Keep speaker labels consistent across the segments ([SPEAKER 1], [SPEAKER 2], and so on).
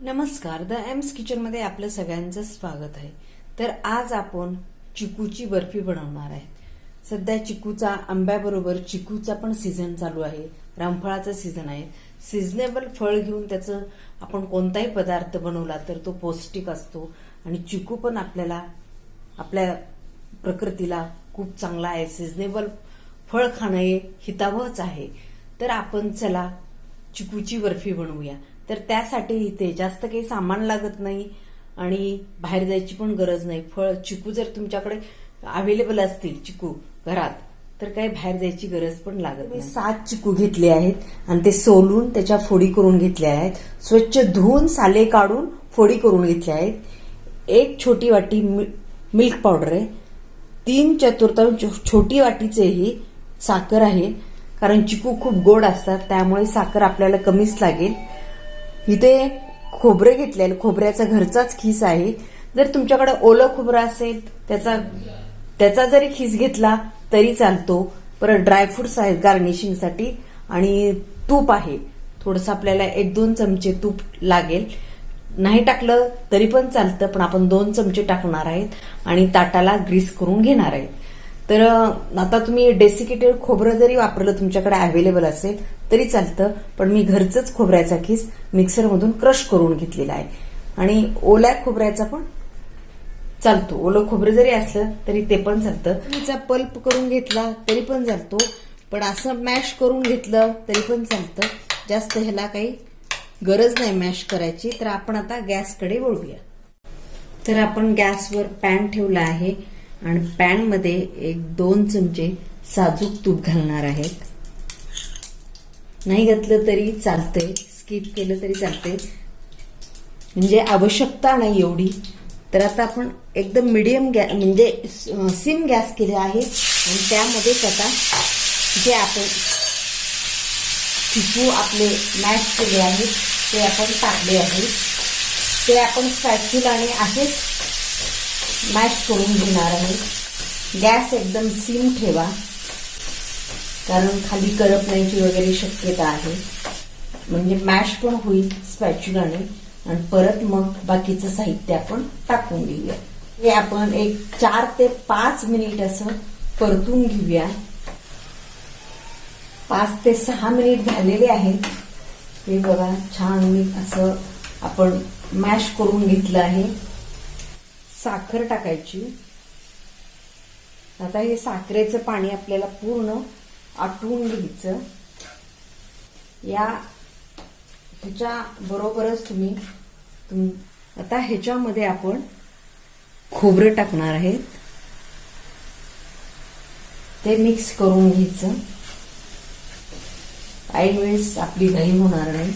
[SPEAKER 1] नमस्कार, the AIIMS किचनमध्ये आपलं सगळ्यांचं स्वागत आहे. तर आज आपण चिकूची बर्फी बनवणार आहे. सध्या चिकूचा आंब्याबरोबर चिकूचा पण सीझन चालू आहे, रामफळाचा सीझन आहे. सिजनेबल फळ घेऊन त्याचं आपण कोणताही पदार्थ बनवला तर तो पौष्टिक असतो आणि चिकू पण आपल्या प्रकृतीला खूप चांगला आहे. सिजनेबल फळ खाणं हे हितावहच आहे. तर आपण चला चिकूची बर्फी बनवूया. तर त्यासाठी इथे जास्त काही सामान लागत नाही आणि बाहेर जायची पण गरज नाही. चिकू जर तुमच्याकडे अवेलेबल असतील चिकू घरात तर काही बाहेर जायची गरज पण लागत नाही. 7 चिकू घेतले आहेत आणि ते सोलून त्याच्या फोडी करून घेतल्या आहेत. स्वच्छ धुवून साले काढून फोडी करून घेतल्या आहेत. 1 छोटी वाटी मिल्क पावडर आहे. 3/4 छोटी वाटीचे ही साखर आहे, कारण चिकू खूप गोड असतात त्यामुळे साखर आपल्याला कमीच लागेल. इथे खोबरे घेतलेले, खोबऱ्याचा घरचाच खीस आहे. जर तुमच्याकडे ओलं खोबरं असेल त्याचा जरी खीस घेतला तरी चालतो. परत ड्रायफ्रुट्स आहेत गार्निशिंगसाठी आणि तूप आहे. थोडंसं आपल्याला 1-2 चमचे तूप लागेल. नाही टाकलं तरी पण चालतं, पण आपण 2 चमचे टाकणार आहेत आणि ताटाला ग्रीस करून घेणार आहेत. तर आता तुम्ही डेसिकेटेड खोबरं जरी वापरलं तुमच्याकडे अवेलेबल असेल तरी चालतं, पण मी घरचंच खोबऱ्याचा खीस मिक्सरमधून क्रश करून घेतलेला आहे. आणि ओल्या खोबऱ्याचा पण चालतो, ओलं खोबरं जरी असलं तरी ते पण चालतं. त्याचा पल्प करून घेतला तरी पण चालतो, पण असं मॅश करून घेतलं तरी पण चालतं. जास्त ह्याला काही गरज नाही मॅश करायची. तर आपण आता गॅसकडे वळूया. तर आपण गॅसवर पॅन ठेवला आहे आणि पॅनमध्ये 1-2 चमचे साजूक तूप घालणार आहेत. नाही घातलं तरी चालतंय, स्किप केलं तरी चालतंय, म्हणजे आवश्यकता नाही एवढी. तर आता आपण एकदम मिडियम गॅस म्हणजे सिम गॅस केले आहे आणि त्यामध्येच आता जे आपण चिकू आपले मॅश केले आहेत ते आपण टाकले आहेत. ते आपण स्पॅच्युलाने असेच मॅश करून घेणार आहे. गॅस एकदम सिम ठेवा, कारण खाली करपण्याची वगैरे शक्यता आहे. म्हणजे मॅश पण होईल स्पॅच्युलाने आणि परत मग बाकीचं साहित्य आपण टाकून घेऊया. हे आपण 4 ते 5 मिनिट असं परतून घेऊया. 5 ते 6 मिनिट झालेले आहेत. हे बघा, छान मी असं आपण मॅश करून घेतलं आहे. साखर टाकायची. आता हे साखरेचं पाणी आपल्याला पूर्ण आटवून घ्यायचं. ह्याच्या बरोबरच आता ह्याच्यामध्ये आपण खोबरं टाकणार आहे. ते मिक्स करून घ्यायचं. ऐन वेळेस आपली घाई होणार नाही.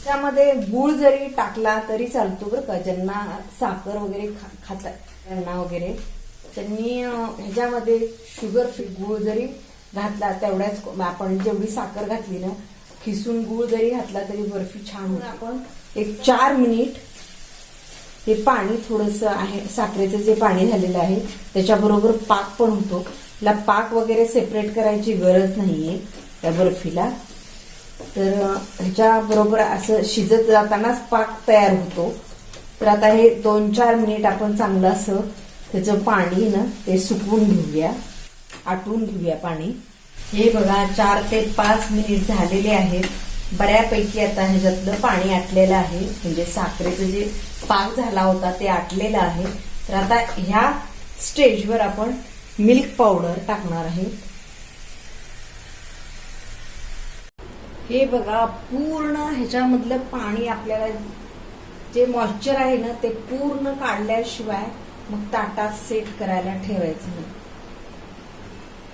[SPEAKER 1] त्यामध्ये गूळ जरी टाकला तरी चालतो बरं का. ज्यांना साखर वगैरे खातात त्यांना वगैरे त्यांनी ह्याच्यामध्ये शुगर फ्री गूळ जरी घातला तेवढ्याच, आपण जेवढी साखर घातली ना खिसून गूळ जरी घातला तरी बर्फी छान होते. आपण 4 मिनिट हे पाणी थोडंसं आहे, साखरेचं जे पाणी झालेलं आहे त्याच्याबरोबर पाक पण होतो. ला पाक वगैरे सेपरेट करायची गरज नाहीये त्या बर्फीला. तर ह्याच्या बरोबर असं शिजत जातानाच पाक तयार होतो. तर आता हे 2-4 मिनिट आपण चांगलं असं त्याचं पाणी ना ते सुकवून घेऊया, आटवून घेऊया पाणी. हे बघा 4 ते 5 मिनिट झालेले आहेत. बऱ्यापैकी आता ह्याच्यातलं पाणी आटलेलं आहे, म्हणजे साखरेचं जे पाक झाला होता ते आटलेलं आहे. तर आता ह्या स्टेजवर आपण मिल्क पावडर टाकणार आहे. हे बघा, पूर्ण ह्याच्यामधलं पाणी आपल्याला जे मॉइश्चर आहे ना ते पूर्ण काढल्याशिवाय मग ताटात सेट करायला ठेवायचं नाही.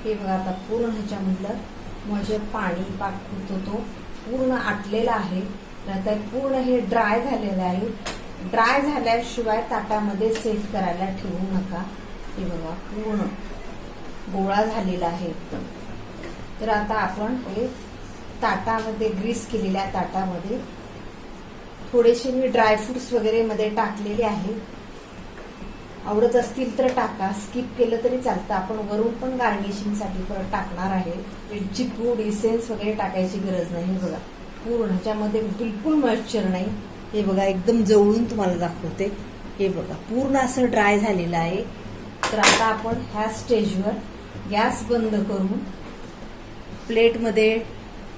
[SPEAKER 1] हे बघा, आता पूर्ण ह्याच्यामधलं मॉइश्चर पाणी पाक होतो तो पूर्ण आटलेला आहे. तर आता पूर्ण हे ड्राय झालेलं आहे. ड्राय झाल्याशिवाय ताटामध्ये सेट करायला ठेवू नका. हे बघा, पूर्ण गोळा झालेला आहे एकदम. तर आता आपण हे ताटामध्ये, ग्रीस केलेल्या ताटामध्ये थोडेसे मी ड्रायफ्रुट्स वगैरे मध्ये टाकलेले आहे. आवडत असतील तर टाका, स्किप केलं तरी चालतं. आपण वरून पण गार्निशिंगसाठी परत टाकणार आहे. वेलची पूड, इसेन्स वगैरे टाकायची गरज नाही. बघा पूर्ण ह्याच्यामध्ये बिलकुल मॉइश्चर नाही. हे बघा एकदम जवळून तुम्हाला दाखवते. हे बघा पूर्ण असं ड्राय झालेलं आहे. तर आता आपण ह्या स्टेजवर गॅस बंद करून प्लेटमध्ये,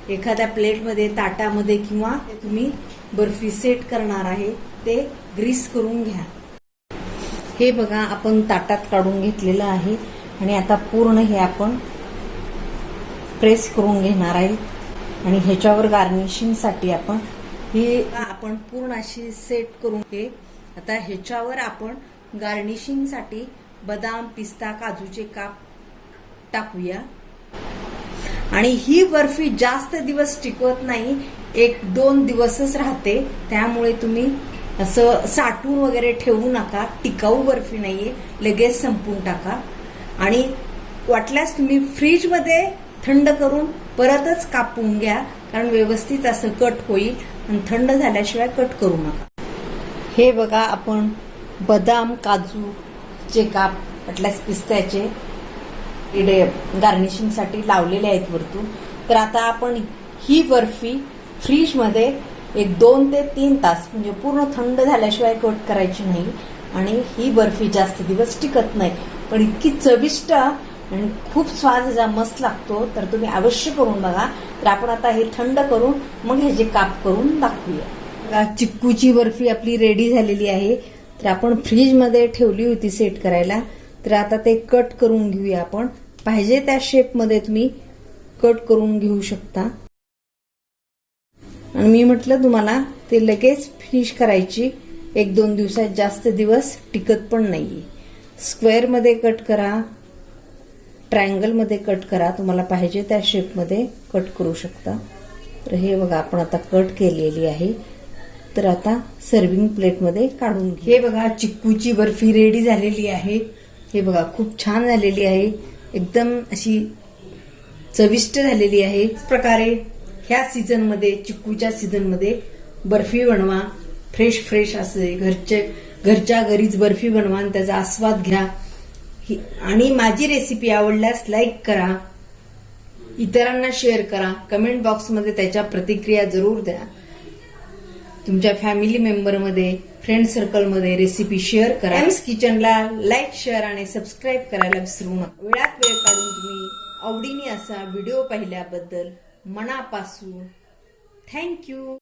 [SPEAKER 1] एखाद्या प्लेटमध्ये, ताटामध्ये किंवा तुम्ही बर्फी सेट करणार आहे ते ग्रीस करून घ्या. हे बघा आपण ताटात काढून घेतलेलं आहे आणि आता पूर्ण हे आपण प्रेस करून घेणार आहे आणि ह्याच्यावर गार्निशिंगसाठी आपण पूर्ण अशी सेट करून घे. आता ह्याच्यावर आपण गार्निशिंगसाठी बदाम, पिस्ता, काजूचे काप टाकूया. आणि ही बर्फी जास्त दिवस टिकवत नाही, 1-2 दिवसच राहते. त्यामुळे तुम्ही असं साठवून वगैरे ठेवू नका. टिकाऊ बर्फी नाहीये, लगेच संपून टाका. आणि वाटल्यास तुम्ही फ्रीजमध्ये थंड करून परतच कापून घ्या, कारण व्यवस्थित असं कट होईल. आणि थंड झाल्याशिवाय कट करू नका. हे बघा आपण बदाम, काजूचे काप, वाटल्यास पिस्त्याचे गार्निशिंगसाठी लावलेले आहेत वरतून. तर आता आपण ही बर्फी फ्रीजमध्ये 2 ते 3 तास म्हणजे पूर्ण थंड झाल्याशिवाय कट करायची नाही. आणि ही बर्फी जास्त दिवस टिकत नाही, पण इतकी चविष्ट आणि खूप स्वाद ह्याचा मस्त लागतो. तर तुम्ही अवश्य करून बघा. तर आपण आता हे थंड करून मग ह्याचे काप करून दाखवूया. चिक्कूची बर्फी आपली रेडी झालेली आहे. तर आपण फ्रीजमध्ये ठेवली होती सेट करायला. तर आता ते कट करून घेऊया. आपण पाहिजे त्या शेपमध्ये तुम्ही कट करून घेऊ शकता. आणि मी म्हटलं तुम्हाला ते लगेच फिनिश करायची, 1-2 दिवसात, जास्त दिवस टिकत पण नाहीये. स्क्वेअरमध्ये कट करा, ट्रायंगलमध्ये कट करा, तुम्हाला पाहिजे त्या शेपमध्ये कट करू शकता. तर हे बघा आपण आता कट केलेली आहे. तर आता सर्विंग प्लेटमध्ये काढून घे. हे बघा चिक्कूची बर्फी रेडी झालेली आहे. हे बघा खूप छान झालेली आहे, एकदम अशी चविष्ट झालेली आहे. इस प्रकारे ह्या सीझनमध्ये, चिक्कूच्या सीझनमध्ये बर्फी बनवा. फ्रेश असे घरच्या घरीच बर्फी बनवा आणि त्याचा आस्वाद घ्या. आणि माझी रेसिपी आवडल्यास लाईक करा, इतरांना शेअर करा, कमेंट बॉक्समध्ये त्याच्या प्रतिक्रिया जरूर द्या. तुमच्या फॅमिली मेंबरमध्ये, फ्रेंड सर्कलमध्ये रेसिपी शेअर करा. एम्स किचनला लाईक, शेअर आणि सबस्क्राईब करायला विसरू नका. वेळात वेळ काढून तुम्ही आवडीने असा व्हिडिओ पाहिल्याबद्दल मनापासून थँक्यू.